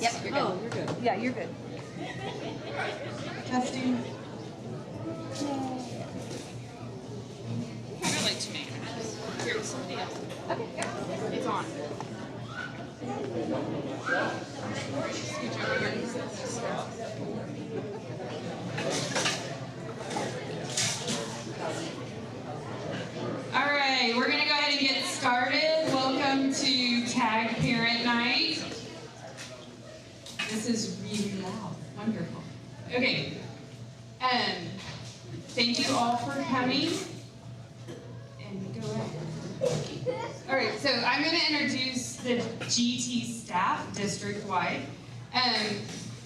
Yep, you're good. Oh, you're good. Yeah, you're good. Testing. I like tomatoes. Here, somebody else. Okay, yeah. It's on. All right, we're gonna go ahead and get started. Welcome to Tag Parent Night. This is really loud. Wonderful. Okay. Thank you all for coming. And go ahead. All right, so I'm going to introduce the GT staff district-wide.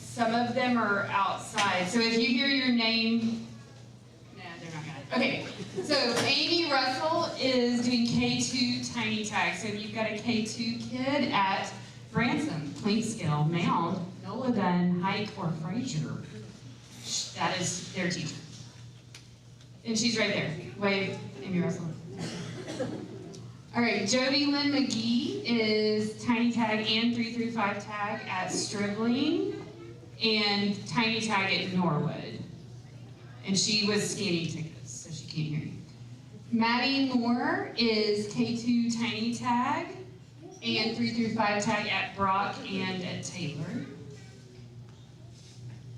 Some of them are outside, so if you hear your name, nah, they're not going to. Okay, so Amy Russell is doing K2 Tiny Tag. So you've got a K2 kid at Branson, Clinkscale, Mound, Nola Dunn, Hike, or Fraser. That is their teacher. And she's right there. Wave, Amy Russell. All right, Jody Lynn McGee is Tiny Tag and 335 Tag at Stribling and Tiny Tag at Norwood. And she was scanning tickets, so she can't hear you. Maddie Moore is K2 Tiny Tag and 335 Tag at Brock and at Taylor.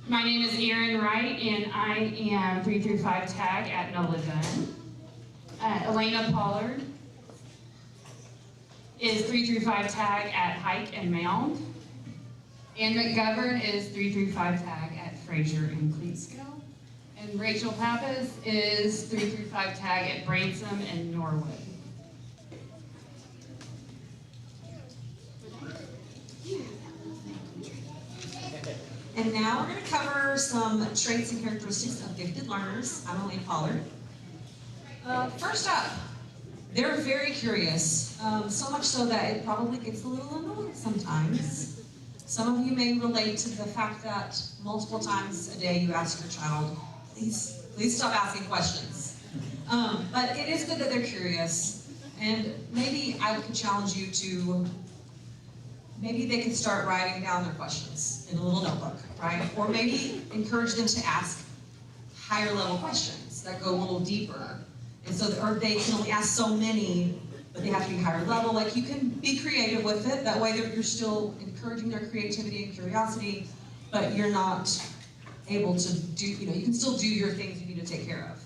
My name is Erin Wright, and I am 335 Tag at Nola Dunn. Elena Pollard is 335 Tag at Hike and Mound. And McGovern is 335 Tag at Fraser and Clinkscale. And Rachel Pappas is 335 Tag at Branson and Norwood. And now we're going to cover some traits and characteristics of gifted learners. I'm Elaine Pollard. First up, they're very curious, so much so that it probably gets a little annoying sometimes. Some of you may relate to the fact that multiple times a day you ask your child, please stop asking questions. But it is good that they're curious, and maybe I could challenge you to, maybe they could start writing down their questions in a little notebook, right? Or maybe encourage them to ask higher level questions that go a little deeper. And so, or they can only ask so many, but they have to be higher level. Like, you can be creative with it. That way you're still encouraging their creativity and curiosity, but you're not able to do, you can still do your things you need to take care of.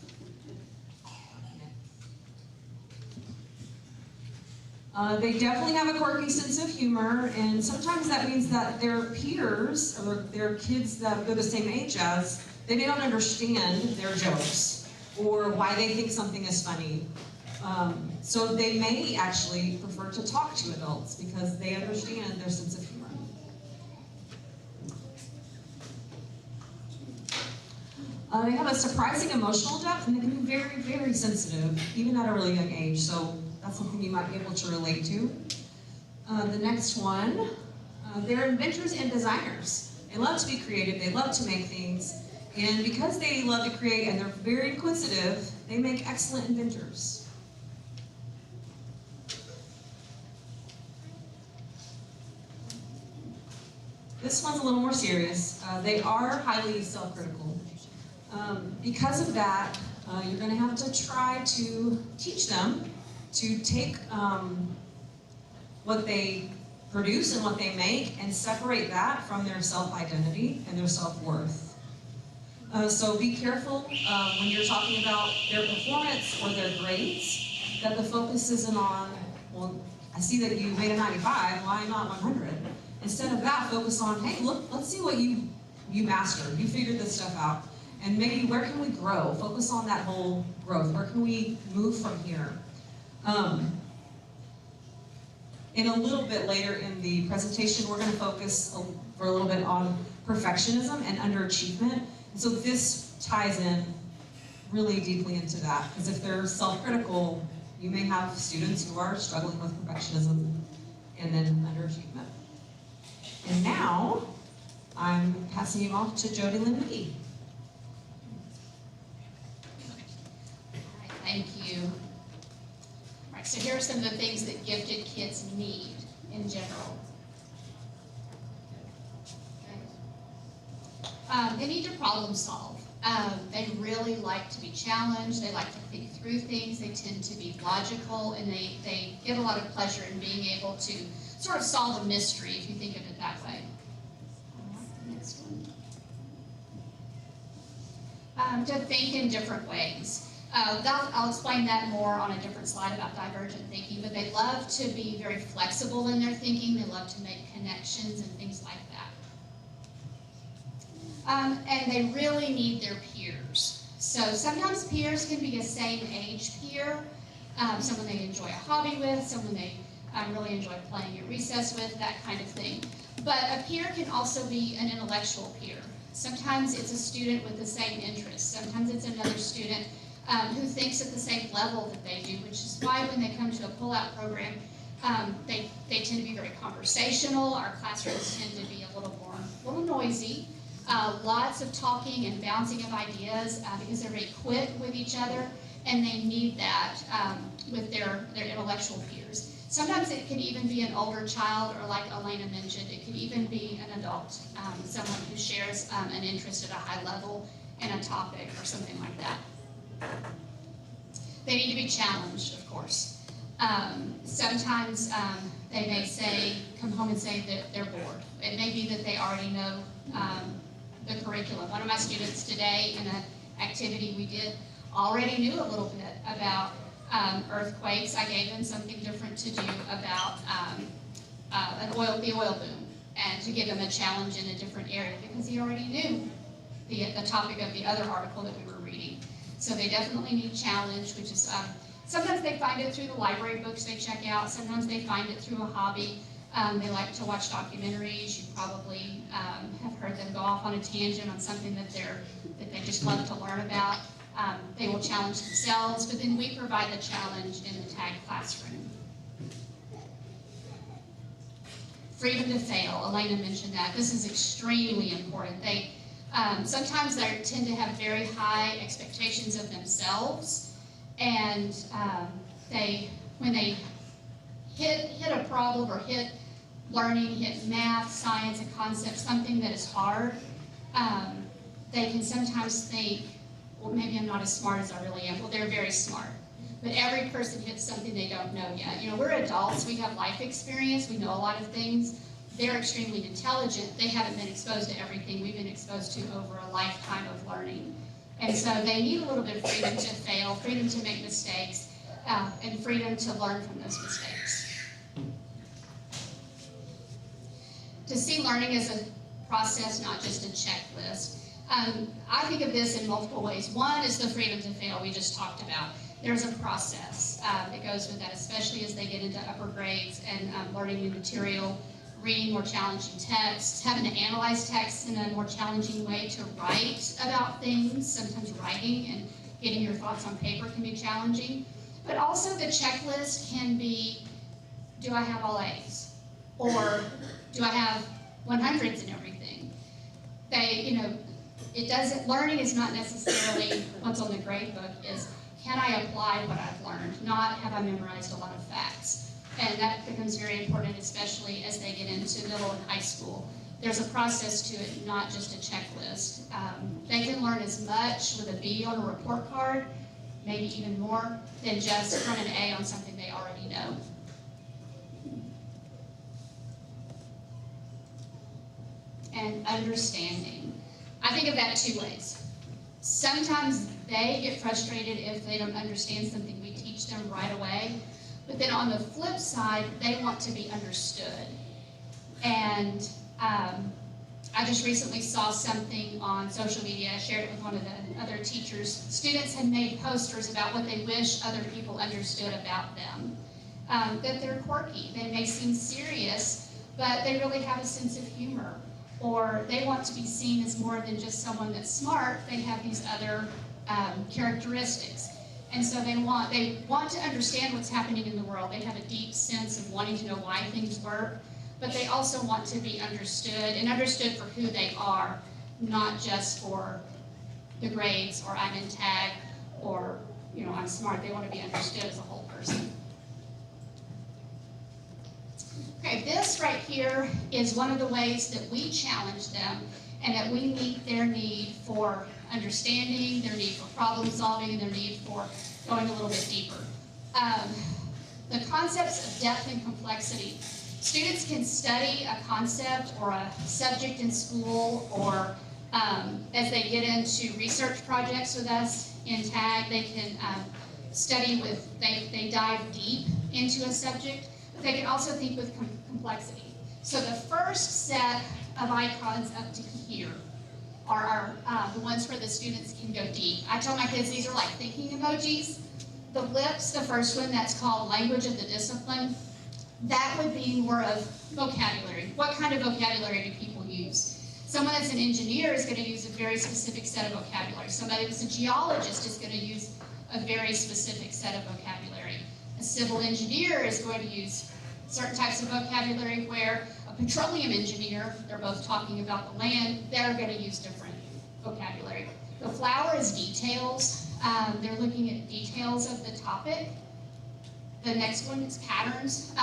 They definitely have a quirky sense of humor, and sometimes that means that their peers, or their kids that they're the same age as, they may not understand their jokes, or why they think something is funny. So they may actually prefer to talk to adults because they understand their sense of humor. They have a surprising emotional depth, and they can be very, very sensitive, even at a really young age. So that's something you might be able to relate to. The next one, they're inventors and designers. They love to be creative, they love to make things, and because they love to create and they're very inquisitive, they make excellent inventors. This one's a little more serious. They are highly self-critical. Because of that, you're going to have to try to teach them to take what they produce and what they make and separate that from their self-identity and their self-worth. So be careful when you're talking about their performance or their grades, that the focus isn't on, well, I see that you made a 95, why not 100? Instead of that, focus on, hey, look, let's see what you mastered, you figured this stuff out. And maybe where can we grow? Focus on that whole growth. Where can we move from here? In a little bit later in the presentation, we're going to focus for a little bit on perfectionism and underachievement. And so this ties in really deeply into that, because if they're self-critical, you may have students who are struggling with perfectionism and then underachievement. And now, I'm passing you off to Jody Lynn McGee. Thank you. All right, so here are some of the things that gifted kids need in general. They need to problem solve. They really like to be challenged. They like to think through things. They tend to be logical, and they get a lot of pleasure in being able to sort of solve a mystery, if you think of it that way. The next one. To think in different ways. I'll explain that more on a different slide about divergent thinking, but they love to be very flexible in their thinking. They love to make connections and things like that. And they really need their peers. So sometimes peers can be a same age peer, someone they enjoy a hobby with, someone they really enjoy playing at recess with, that kind of thing. But a peer can also be an intellectual peer. Sometimes it's a student with the same interests. Sometimes it's another student who thinks at the same level that they do, which is why when they come to a pull-out program, they tend to be very conversational. Our classrooms tend to be a little noisy. Lots of talking and bouncing of ideas because they're very quick with each other, and they need that with their intellectual peers. Sometimes it can even be an older child, or like Elena mentioned, it could even be an adult, someone who shares an interest at a high level in a topic or something like that. They need to be challenged, of course. Sometimes they may come home and say that they're bored. It may be that they already know the curriculum. One of my students today in an activity we did already knew a little bit about earthquakes. I gave him something different to do about the oil boom, and to give him a challenge in a different area because he already knew the topic of the other article that we were reading. So they definitely need challenge, which is sometimes they find it through the library books they check out. Sometimes they find it through a hobby. They like to watch documentaries. You probably have heard them go off on a tangent on something that they just love to learn about. They will challenge themselves, but then we provide the challenge in the TAG classroom. Freedom to fail. Elena mentioned that. This is extremely important. Sometimes they tend to have very high expectations of themselves, and when they hit a problem or hit learning, hit math, science, a concept, something that is hard, they can sometimes think, well, maybe I'm not as smart as I really am. Well, they're very smart. But every person hits something they don't know yet. You know, we're adults, we have life experience, we know a lot of things. They're extremely intelligent. They haven't been exposed to everything we've been exposed to over a lifetime of learning. And so they need a little bit of freedom to fail, freedom to make mistakes, and freedom to learn from those mistakes. To see learning as a process, not just a checklist. I think of this in multiple ways. One is the freedom to fail we just talked about. There's a process that goes with that, especially as they get into upper grades and learning new material, reading more challenging texts, having to analyze texts in a more challenging way, to write about things. Sometimes writing and getting your thoughts on paper can be challenging. But also the checklist can be, do I have all A's? Or do I have 100s in everything? Learning is not necessarily what's on the grade book, is can I apply what I've learned, not have I memorized a lot of facts. And that becomes very important, especially as they get into middle and high school. There's a process to it, not just a checklist. They can learn as much with a B on a report card, maybe even more, than just from an A on something they already know. And understanding. I think of that two ways. Sometimes they get frustrated if they don't understand something we teach them right away. But then on the flip side, they want to be understood. And I just recently saw something on social media. I shared it with one of the other teachers. Students had made posters about what they wish other people understood about them. That they're quirky. They may seem serious, but they really have a sense of humor. Or they want to be seen as more than just someone that's smart. They have these other characteristics. And so they want to understand what's happening in the world. They have a deep sense of wanting to know why things work, but they also want to be understood, and understood for who they are, not just for the grades, or I'm in TAG, or I'm smart. They want to be understood as a whole person. Okay, this right here is one of the ways that we challenge them, and that we meet their need for understanding, their need for problem solving, and their need for going a little bit deeper. The concepts of depth and complexity. Students can study a concept or a subject in school, or as they get into research projects with us in TAG, they can study with, they dive deep into a subject, but they can also think with complexity. So the first set of icons up to here are the ones where the students can go deep. I tell my kids these are like thinking emojis. The lips, the first one, that's called language of the discipline. That would be more of vocabulary. What kind of vocabulary do people use? Someone that's an engineer is going to use a very specific set of vocabulary. Somebody that's a geologist is going to use a very specific set of vocabulary. A civil engineer is going to use certain types of vocabulary, where a petroleum engineer, they're both talking about the land, they're going to use different vocabulary. The flower is details. They're looking at details of the topic. The next one is patterns.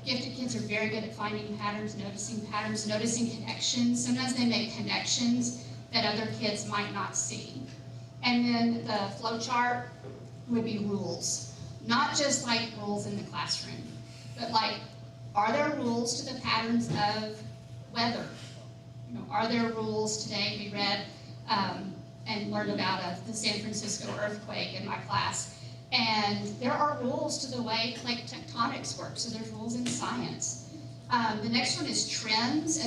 Gifted kids are very good at finding patterns, noticing connections. Sometimes they make connections that other kids might not see. And then the flow chart would be rules. Not just like rules in the classroom, but like, are there rules to the patterns of weather? You know, are there rules? Today we read and learned about the San Francisco earthquake in my class. And there are rules to the way plate tectonics work, so there's rules in science. The next one is trends,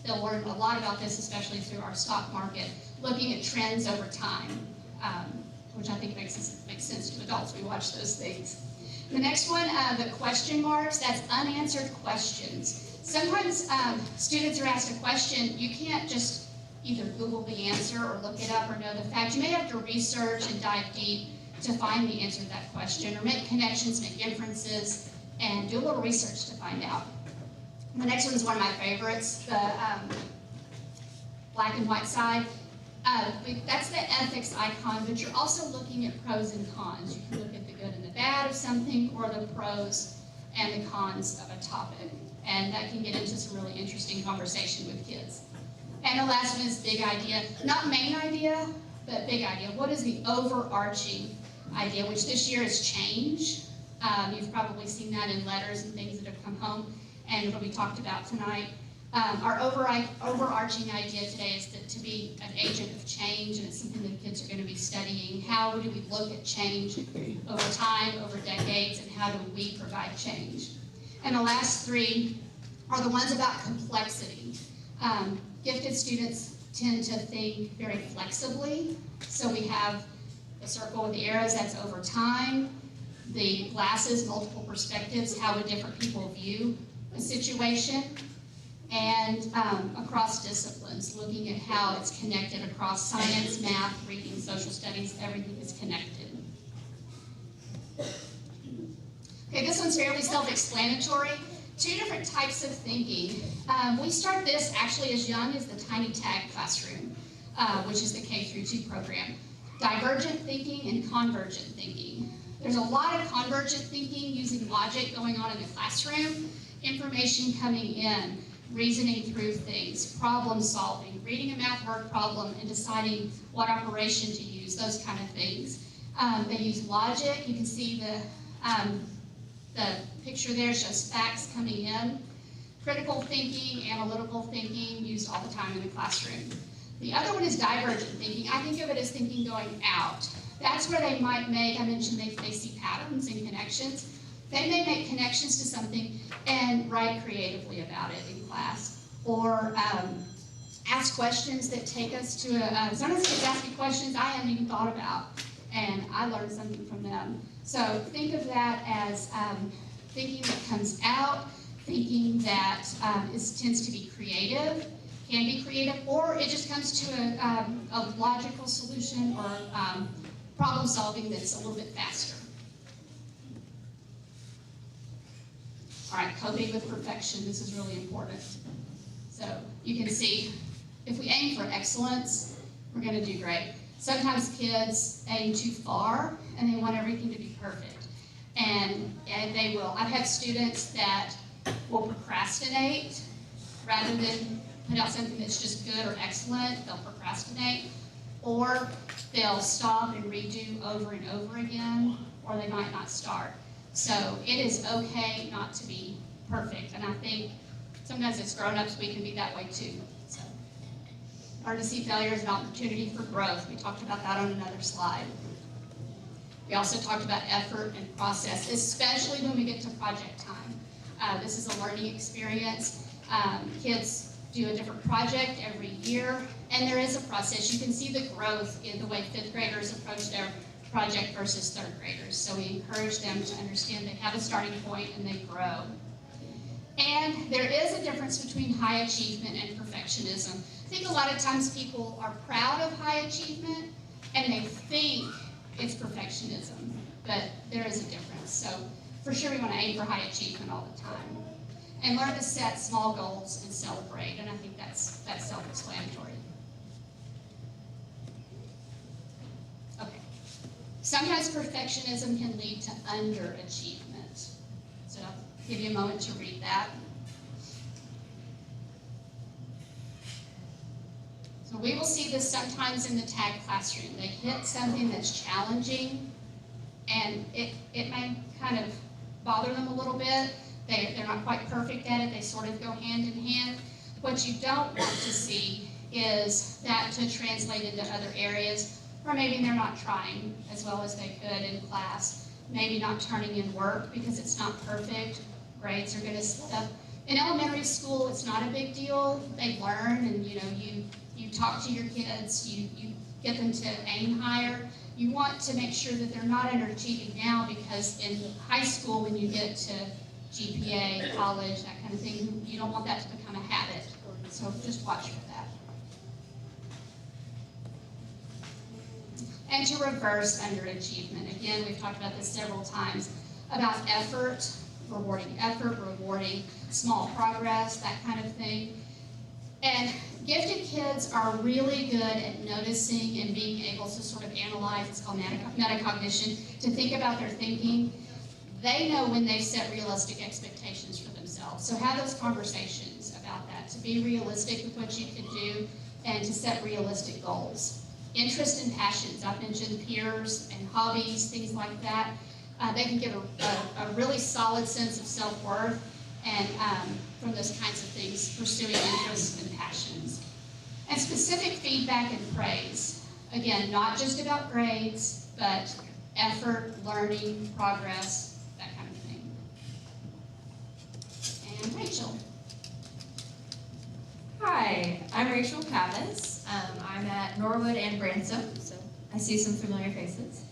they'll learn a lot about this, especially through our stock market, looking at trends over time, which I think makes sense to adults. We watch those things. The next one, the question marks, that's unanswered questions. Sometimes students are asked a question, you can't just either Google the answer or look it up or know the fact. You may have to research and dive deep to find the answer to that question, or make connections, make inferences, and do a little research to find out. The next one is one of my favorites, the black and white side. That's the ethics icon, but you're also looking at pros and cons. You can look at the good and the bad of something, or the pros and the cons of a topic. And that can get into some really interesting conversation with kids. And the last one is big idea. Not main idea, but big idea. What is the overarching idea, which this year is change. You've probably seen that in letters and things that have come home, and it'll be talked about tonight. Our overarching idea today is to be an agent of change, and it's something that kids are going to be studying. How do we look at change over time, over decades, and how do we provide change? And the last three are the ones about complexity. Gifted students tend to think very flexibly, so we have the circle with the arrows, that's over time. The glasses, multiple perspectives, how would different people view a situation? And across disciplines, looking at how it's connected across science, math, reading, social studies, everything is connected. Okay, this one's fairly self-explanatory. Two different types of thinking. We start this actually as young as the Tiny Tag classroom, which is the K-2 program. Divergent thinking and convergent thinking. There's a lot of convergent thinking using logic going on in the classroom, information coming in, reasoning through things, problem solving, reading a math word problem and deciding what operation to use, those kind of things. They use logic. You can see the picture there shows facts coming in. Critical thinking, analytical thinking, used all the time in the classroom. The other one is divergent thinking. I think of it as thinking going out. That's where they might make, I mentioned they see patterns and connections. They may make connections to something and write creatively about it in class. Or ask questions that take us to sometimes kids ask me questions I haven't even thought about, and I learned something from them. So think of that as thinking that comes out, thinking that tends to be creative, can be creative, or it just comes to a logical solution or problem solving that's a little bit faster. All right, coping with perfection, this is really important. So you can see, if we aim for excellence, we're going to do great. Sometimes kids aim too far and they want everything to be perfect. And they will. I've had students that will procrastinate rather than put out something that's just good or excellent, they'll procrastinate, or they'll stop and redo over and over again, or they might not start. So it is okay not to be perfect, and I think sometimes as grown-ups we can be that way too. So, learn to see failure as an opportunity for growth. We talked about that on another slide. We also talked about effort and process, especially when we get to project time. This is a learning experience. Kids do a different project every year, and there is a process. You can see the growth in the way fifth graders approach their project versus third graders. So we encourage them to understand they have a starting point and they grow. And there is a difference between high achievement and perfectionism. I think a lot of times people are proud of high achievement and they think it's perfectionism, but there is a difference. So for sure we want to aim for high achievement all the time. And learn to set small goals and celebrate, and I think that's self-explanatory. Okay. Sometimes perfectionism can lead to underachievement. So I'll give you a moment to read that. So we will see this sometimes in the TAG classroom. They hit something that's challenging, and it may kind of bother them a little bit. They're not quite perfect at it. They sort of go hand in hand. What you don't want to see is that to translate into other areas, or maybe they're not trying as well as they could in class, maybe not turning in work because it's not perfect. Grades are going to slip. In elementary school, it's not a big deal. They learn, and you talk to your kids, you get them to aim higher. You want to make sure that they're not underachieving now, because in high school, when you get to GPA, college, that kind of thing, you don't want that to become a habit. So just watch for that. And to reverse underachievement. Again, we've talked about this several times, about effort, rewarding small progress, that kind of thing. And gifted kids are really good at noticing and being able to sort of analyze, it's called metacognition, to think about their thinking. They know when they've set realistic expectations for themselves. So have those conversations about that, to be realistic with what you can do and to set realistic goals. Interest and passions, I've mentioned peers and hobbies, things like that. They can give a really solid sense of self-worth and from those kinds of things, pursuing interests and passions. And specific feedback and praise. Again, not just about grades, but effort, learning, progress, that kind of thing. And Rachel. Hi, I'm Rachel Cavez. I'm at Norwood and Bransom, so I see some familiar faces.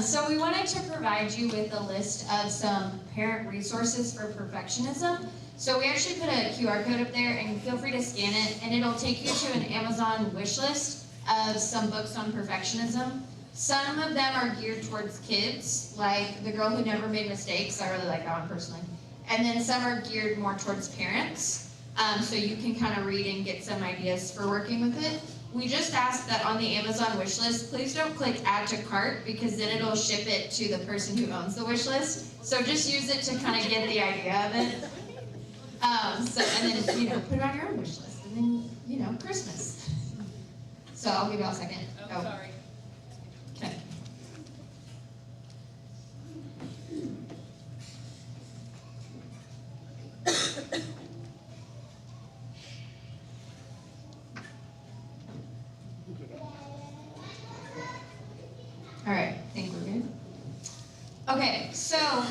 So we wanted to provide you with a list of some parent resources for perfectionism. So we actually put a QR code up there, and feel free to scan it, and it'll take you to an Amazon wish list of some books on perfectionism. Some of them are geared towards kids, like The Girl Who Never Made Mistakes. I really like that one personally. And then some are geared more towards parents, so you can kind of read and get some ideas for working with it. We just ask that on the Amazon wish list, please don't click add to cart, because then it'll ship it to the person who owns the wish list. So just use it to kind of get the idea of it. And then, put it on your own wish list, and then, Christmas. So I'll give you all a second. Oh, sorry. Okay. All right, I think we're good. Okay, so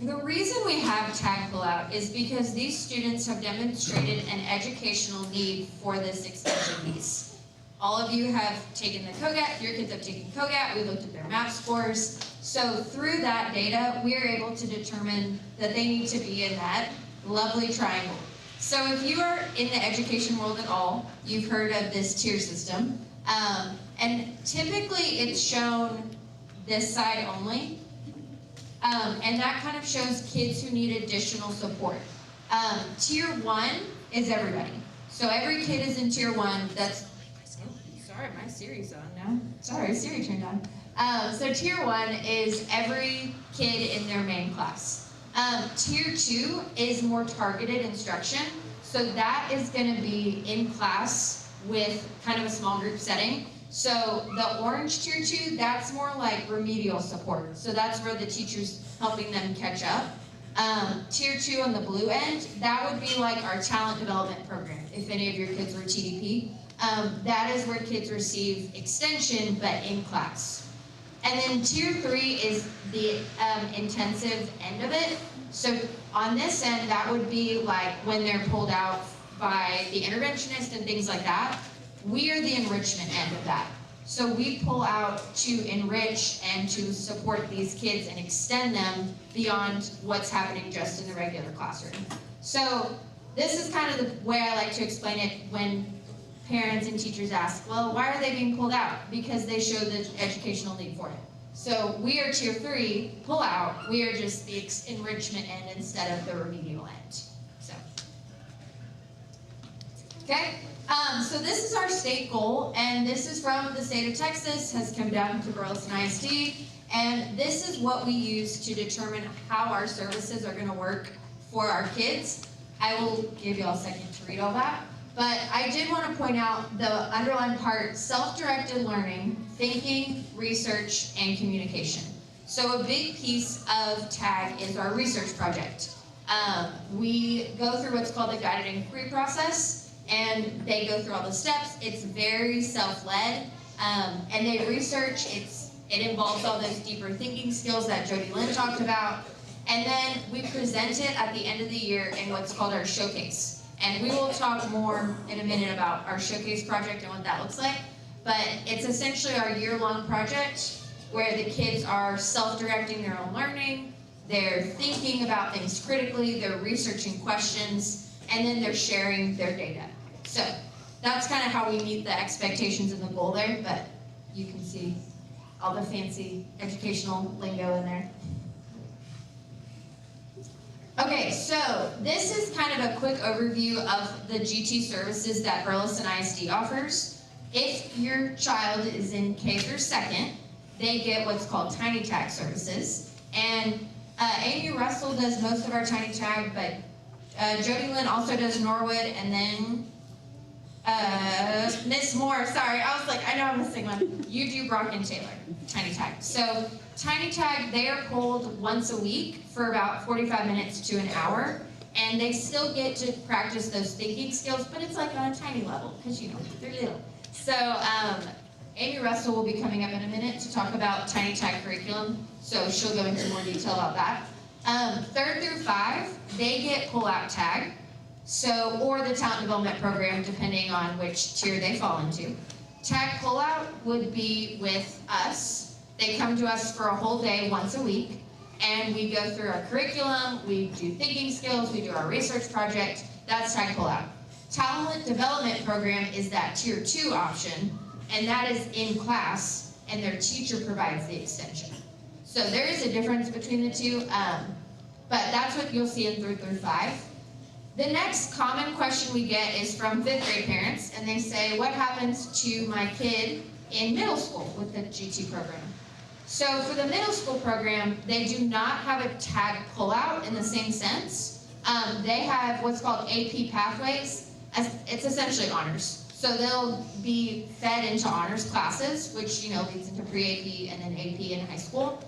the reason we have tag pullout is because these students have demonstrated an educational need for this extension piece. All of you have taken the COGAT, your kids have taken COGAT, we looked at their MAP scores. So through that data, we are able to determine that they need to be in that lovely triangle. So if you are in the education world at all, you've heard of this tier system. And typically it's shown this side only. And that kind of shows kids who need additional support. Tier 1 is everybody. So every kid is in tier 1. That's, sorry, my Siri's on now. Sorry, Siri turned on. So tier 1 is every kid in their main class. Tier 2 is more targeted instruction. So that is going to be in class with kind of a small group setting. So the orange tier 2, that's more like remedial support. So that's where the teacher's helping them catch up. Tier 2 on the blue end, that would be like our talent development program, if any of your kids were TDP. That is where kids receive extension, but in class. And then tier 3 is the intensive end of it. So on this end, that would be like when they're pulled out by the interventionist and things like that. We are the enrichment end of that. So we pull out to enrich and to support these kids and extend them beyond what's happening just in the regular classroom. So this is kind of the way I like to explain it when parents and teachers ask, well, why are they being pulled out? Because they show the educational need for it. So we are tier 3, pull out. We are just the enrichment end instead of the remedial end. So, okay. So this is our state goal, and this is from the state of Texas, has come down to Burleson ISD, and this is what we use to determine how our services are going to work for our kids. I will give you all a second to read all that, but I did want to point out the underlined part, self-directed learning, thinking, research, and communication. So a big piece of TAG is our research project. We go through what's called the guided inquiry process, and they go through all the steps. It's very self-led, and they research. It involves all those deeper thinking skills that Jody Lynn talked about. And then we present it at the end of the year in what's called our showcase. And we will talk more in a minute about our showcase project and what that looks like. But it's essentially our year-long project where the kids are self-directing their own learning, they're thinking about things critically, they're researching questions, and then they're sharing their data. So that's kind of how we meet the expectations and the goal there, but you can see all the fancy educational lingo in there. Okay, so this is kind of a quick overview of the GT services that Burleson ISD offers. If your child is in K through 2nd, they get what's called Tiny Tag services. And Amy Russell does most of our Tiny Tag, but Jody Lynn also does Norwood, and then Miss Moore, sorry, I was like, I know I'm missing one. You do Brock and Taylor, Tiny Tag. So Tiny Tag, they are pulled once a week for about 45 minutes to an hour, and they still get to practice those thinking skills, but it's like on a tiny level, because you know, they're little. So Amy Russell will be coming up in a minute to talk about Tiny Tag curriculum, so she'll go into more detail about that. 3rd through 5, they get pull-out tag, so, or the talent development program, depending on which tier they fall into. Tag pull-out would be with us. They come to us for a whole day once a week, and we go through our curriculum, we do thinking skills, we do our research project. That's tag pull-out. Talent development program is that tier 2 option, and that is in class, and their teacher provides the extension. So there is a difference between the two, but that's what you'll see in 3rd through 5. The next common question we get is from 5th grade parents, and they say, what happens to my kid in middle school with the GT program? So for the middle school program, they do not have a tag pullout in the same sense. They have what's called AP pathways. It's essentially honors. So they'll be fed into honors classes, which leads into pre-AP and then AP in high school.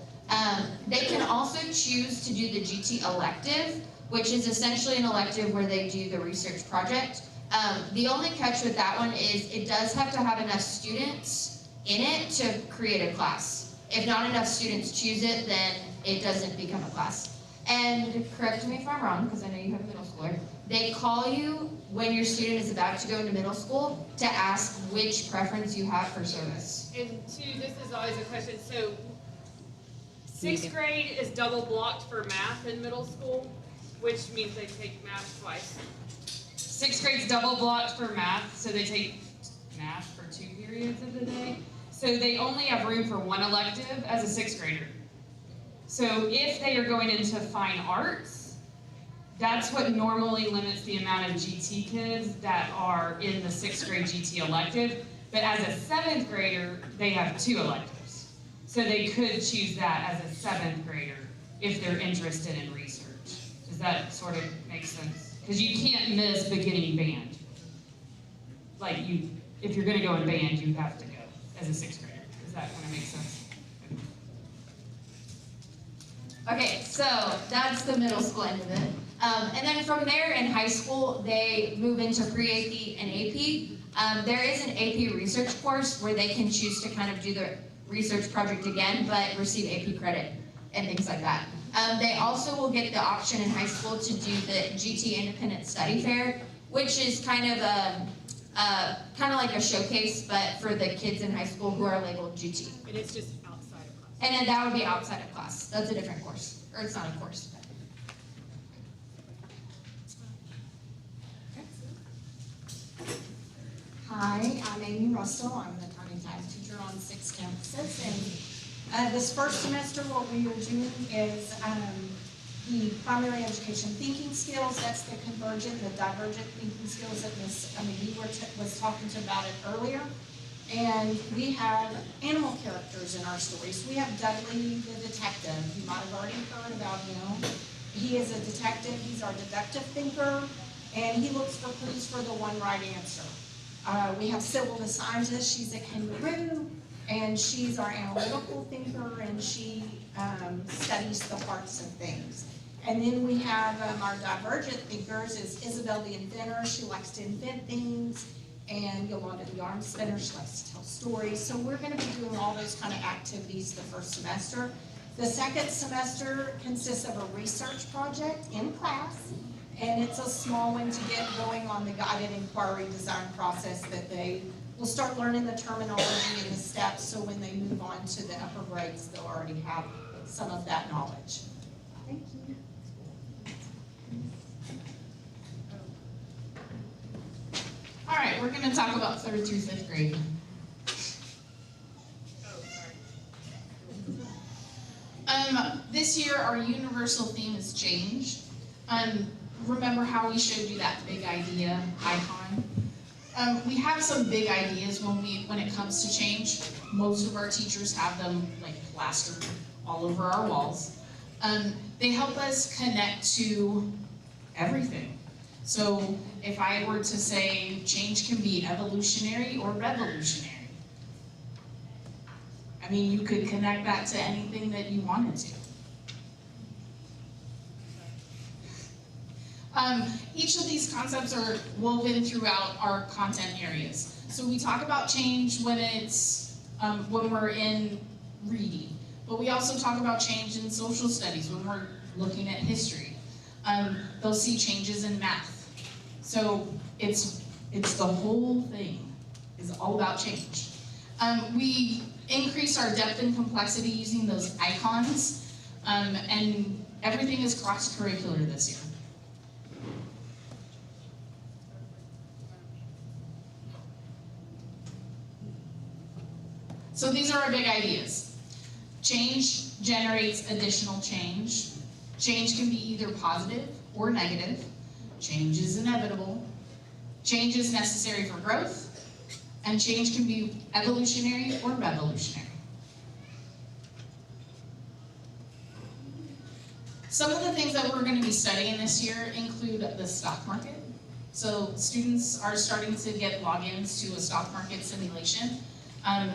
They can also choose to do the GT elective, which is essentially an elective where they do the research project. The only catch with that one is it does have to have enough students in it to create a class. If not enough students choose it, then it doesn't become a class. And correct me if I'm wrong, because I know you have a middle schooler, they call you when your student is about to go into middle school to ask which preference you have for service. And two, this is always a question. So 6th grade is double blocked for math in middle school, which means they take math twice. 6th grade's double blocked for math, so they take math for 2 periods of the day. So they only have room for 1 elective as a 6th grader. So if they are going into fine arts, that's what normally limits the amount of GT kids that are in the 6th grade GT elective. But as a 7th grader, they have 2 electives. So they could choose that as a 7th grader if they're interested in research. Does that sort of make sense? because you can't miss beginning band. Like if you're gonna go in band, you have to go as a 6th grader. Does that kind of make sense? Okay, so that's the middle school end of it. And then from there in high school, they move into pre-AP and AP. There is an AP research course where they can choose to kind of do the research project again, but receive AP credit and things like that. They also will get the option in high school to do the GT Independent Study Fair, which is kind of like a showcase, but for the kids in high school who are labeled GT. And it's just outside of class. And then that would be outside of class. That's a different course, or it's not a course. Hi, I'm Amy Russell. I'm the County Science teacher on 6 campuses. And this first semester, what we are doing is the primary education thinking skills. That's the convergent, the divergent thinking skills that Ms. Lee was talking to about it earlier. And we have animal characters in our stories. We have Dudley the detective. You might have already heard about him. He is a detective. He's our deductive thinker, and he looks for clues for the one right answer. We have Sybil the scientist. She's a kangaroo, and she's our analytical thinker, and she studies the parts of things. And then we have our divergent thinkers is Isabel the inventor. She likes to invent things. And Yolanda the arm spinner, she likes to tell stories. So we're going to be doing all those kind of activities the first semester. The second semester consists of a research project in class, and it's a small one to get going on the guided inquiry design process that they will start learning the terminology and the steps, so when they move on to the upper grades, they'll already have some of that knowledge. Thank you. All right, we're going to talk about 3rd through 5th grade. This year, our universal theme is change. Remember how we showed you that big idea icon? We have some big ideas when it comes to change. Most of our teachers have them like plastered all over our walls. They help us connect to everything. So if I were to say change can be evolutionary or revolutionary, I mean, you could connect that to anything that you wanted to. Each of these concepts are woven throughout our content areas. So we talk about change when we're in reading, but we also talk about change in social studies when we're looking at history. They'll see changes in math. So it's the whole thing is all about change. We increase our depth and complexity using those icons, and everything is cross-curricular this year. So these are our big ideas. Change generates additional change. Change can be either positive or negative. Change is inevitable. Change is necessary for growth. And change can be evolutionary or revolutionary. Some of the things that we're going to be studying this year include the stock market. So students are starting to get logins to a stock market simulation.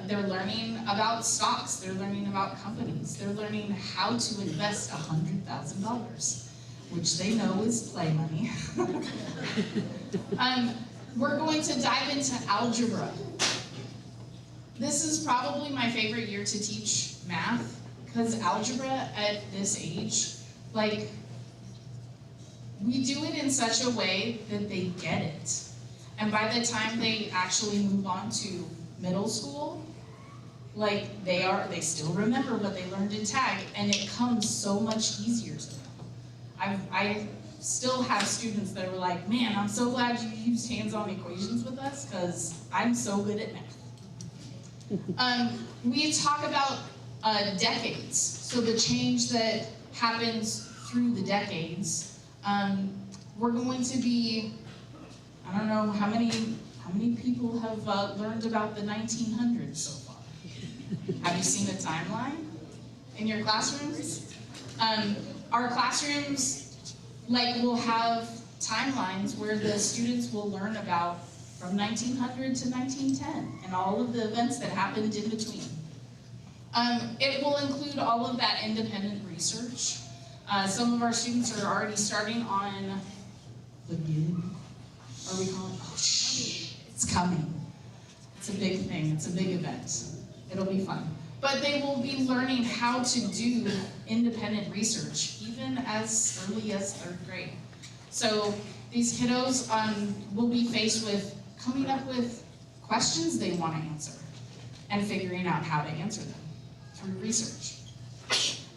They're learning about stocks. They're learning about companies. They're learning how to invest $100,000, which they know is play money. We're going to dive into algebra. This is probably my favorite year to teach math, because algebra at this age, like, we do it in such a way that they get it. And by the time they actually move on to middle school, like, they still remember what they learned in tag, and it comes so much easier to them. I still have students that are like, man, I'm so glad you used hands-on equations with us, because I'm so good at math. We talk about decades, so the change that happens through the decades. We're going to be, I don't know how many people have learned about the 1900s so far. Have you seen a timeline in your classrooms? Our classrooms, like, will have timelines where the students will learn about from 1900 to 1910 and all of the events that happened in between. It will include all of that independent research. Some of our students are already starting on the new, are we calling it? Oh, shh, it's coming. It's a big thing, it's a big event. It'll be fun. But they will be learning how to do independent research, even as early as 3rd grade. So these kiddos will be faced with coming up with questions they want to answer and figuring out how to answer them through research.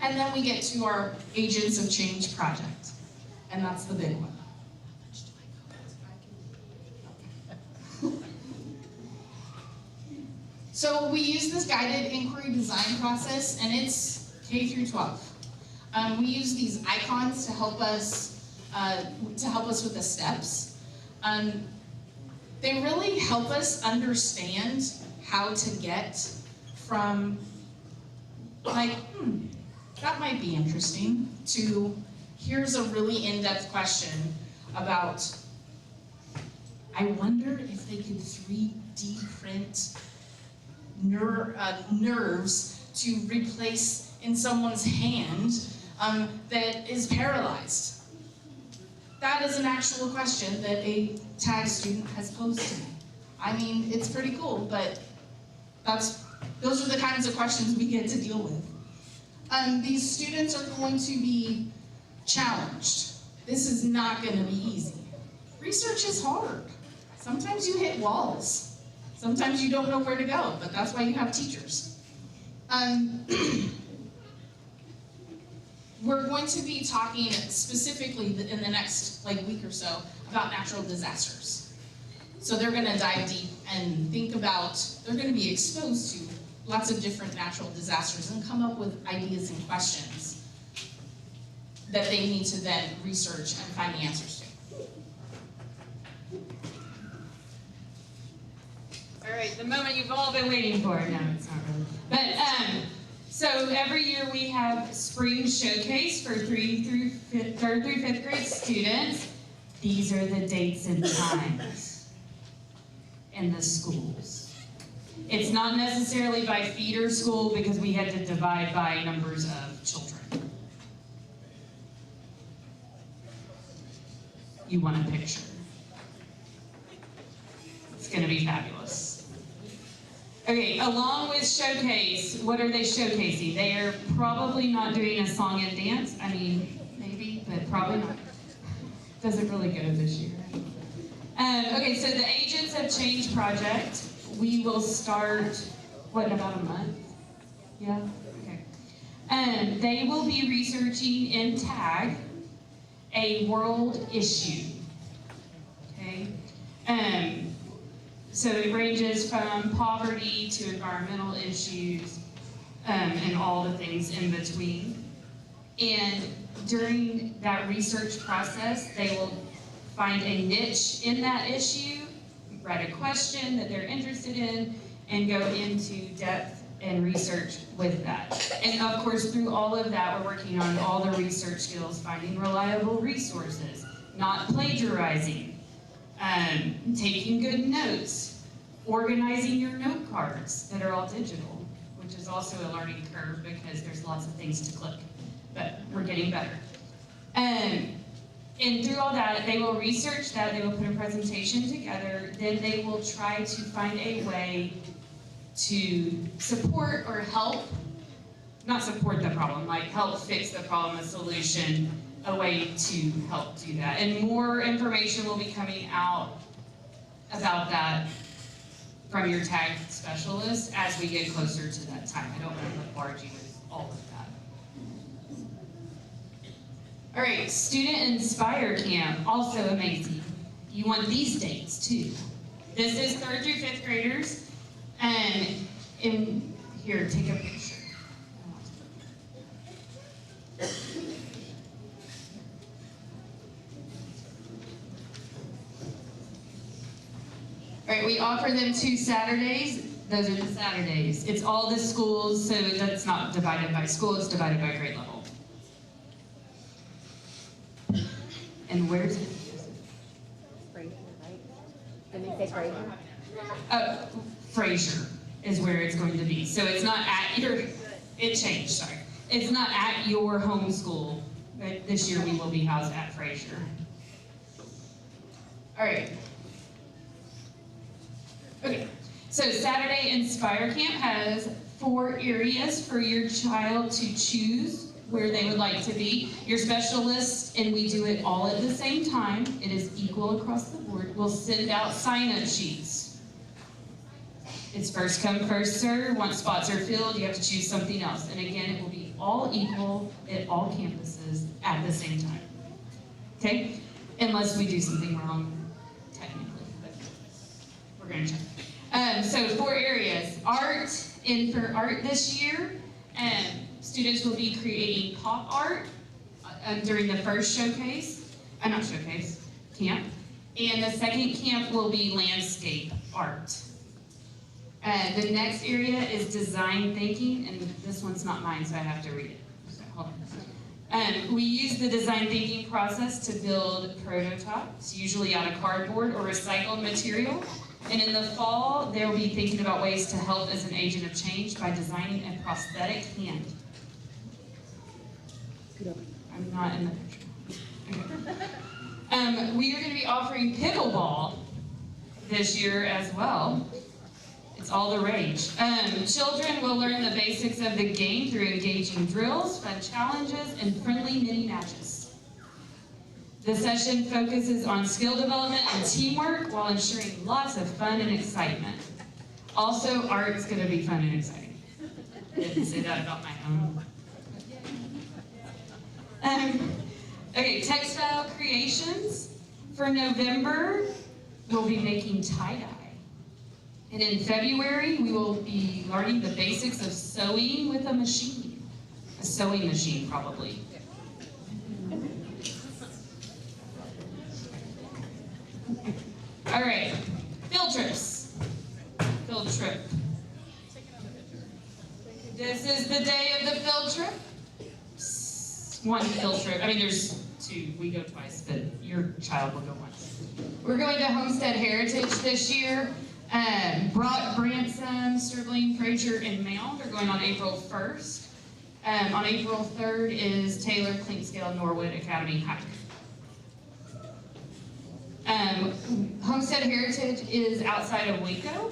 And then we get to our Agents of Change project, and that's the big one. So we use this guided inquiry design process, and it's K through 12. We use these icons to help us with the steps. They really help us understand how to get from, like, that might be interesting, to here's a really in-depth question about, I wonder if they could 3D print nerves to replace in someone's hand that is paralyzed. That is an actual question that a TAG student has posed to me. I mean, it's pretty cool, but those are the kinds of questions we get to deal with. These students are going to be challenged. This is not going to be easy. Research is hard. Sometimes you hit walls. Sometimes you don't know where to go, but that's why you have teachers. We're going to be talking specifically in the next week or so about natural disasters. So they're going to dive deep and think about, they're going to be exposed to lots of different natural disasters and come up with ideas and questions that they need to then research and find the answers to. All right, the moment you've all been waiting for. No, it's not really. But so every year we have spring showcase for 3rd through 5th grade students. These are the dates and times in the schools. It's not necessarily by feeder school because we had to divide by numbers of children. You want a picture. It's going to be fabulous. Okay, along with showcase, what are they showcasing? They are probably not doing a song and dance. I mean, maybe, but probably not. Doesn't really go this year. Okay, so the Agents of Change project, we will start, what, in about a month? Yeah? Okay. They will be researching in TAG a world issue. Okay? So it ranges from poverty to environmental issues and all the things in between. And during that research process, they will find a niche in that issue, write a question that they're interested in, and go into depth and research with that. And of course, through all of that, we're working on all the research skills, finding reliable resources, not plagiarizing, taking good notes, organizing your note cards that are all digital, which is also a learning curve because there's lots of things to click, but we're getting better. And through all that, they will research that, they will put a presentation together, then they will try to find a way to support or help, not support the problem, like help fix the problem, a solution, a way to help do that. And more information will be coming out about that from your TAG specialist as we get closer to that time. I don't want to bombard you with all of that. All right, Student Inspire Camp, also amazing. You want these dates too. This is 3rd through 5th graders, and here, take a picture. All right, we offer them 2 Saturdays. Those are the Saturdays. It's all the schools, so that's not divided by school, it's divided by grade level. And where's it? When you say Fraser? Fraser is where it's going to be. So it's not at your, it changed, sorry. It's not at your home school, but this year we will be housed at Fraser. All right. Okay, so Saturday Inspire Camp has 4 areas for your child to choose where they would like to be. Your specialist, and we do it all at the same time, it is equal across the board, will send out sign-up sheets. It's first come, first serve. Once spots are filled, you have to choose something else. And again, it will be all equal at all campuses at the same time. Okay? Unless we do something wrong, technically, but we're gonna check. So 4 areas. Art, and for art this year, students will be creating pop art during the first showcase, camp. And the second camp will be landscape art. The next area is design thinking, and this one's not mine, so I have to read it. So, hold on. We use the design thinking process to build prototypes, usually out of cardboard or recycled material. And in the fall, they'll be thinking about ways to help as an agent of change by designing a prosthetic hand. I'm not in the picture. Okay. We are going to be offering pickleball this year as well. It's all the rage. Children will learn the basics of the game through engaging drills, fun challenges, and friendly mini matches. The session focuses on skill development and teamwork while ensuring lots of fun and excitement. Also, art's going to be fun and exciting. I didn't say that about my own. Okay, textile creations. For November, we'll be making tie-dye. And in February, we will be learning the basics of sewing with a machine. A sewing machine, probably. All right, field trips. Field trip. This is the day of the field trip. One field trip. I mean, there's 2. We go twice, but your child will go once. We're going to Homestead Heritage this year. Brock, Branson, Sterling, Fraser, and Mound are going on April 1st. On April 3rd is Taylor, Clinkscale, Norwood Academy Hike. Homestead Heritage is outside of Waco,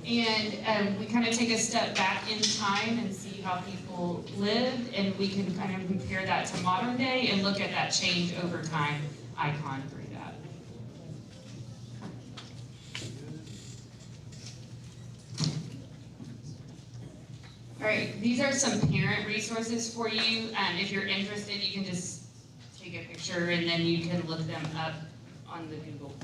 and we kind of take a step back in time and see how people lived, and we can kind of compare that to modern day and look at that change over time icon through that. All right, these are some parent resources for you. If you're interested, you can just take a picture and then you can look them up on the Google.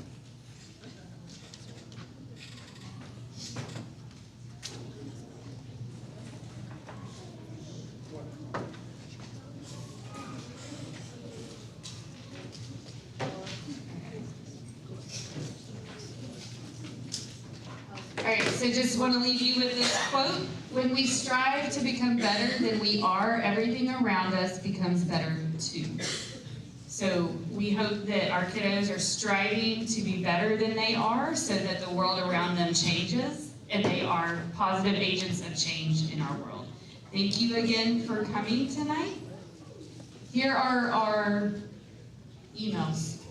All right, so just want to leave you with this quote. When we strive to become better than we are, everything around us becomes better too. So we hope that our kiddos are striving to be better than they are so that the world around them changes and they are positive agents of change in our world. Thank you again for coming tonight. Here are our emails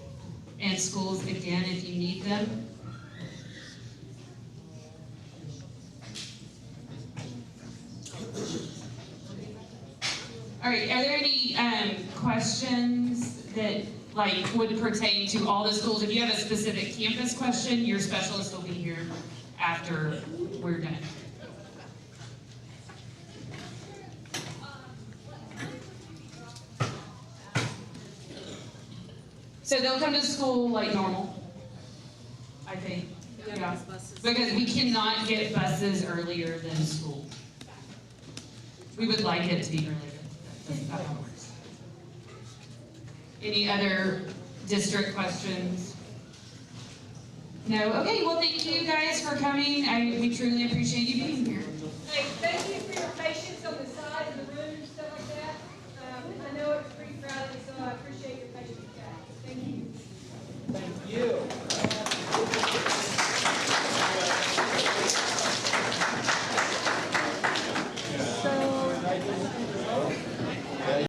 and schools again if you need them. All right, are there any questions that would pertain to all the schools? If you have a specific campus question, your specialist will be here after we're done. So they'll come to school like normal, I think. Yeah. Because we cannot get buses earlier than school. We would like it to be earlier. That's not how it works. Any other district questions? No? Okay, well, thank you guys for coming. We truly appreciate you being here. Hey, thank you for your patience on the size of the room and stuff like that. I know it's pretty crowded, so I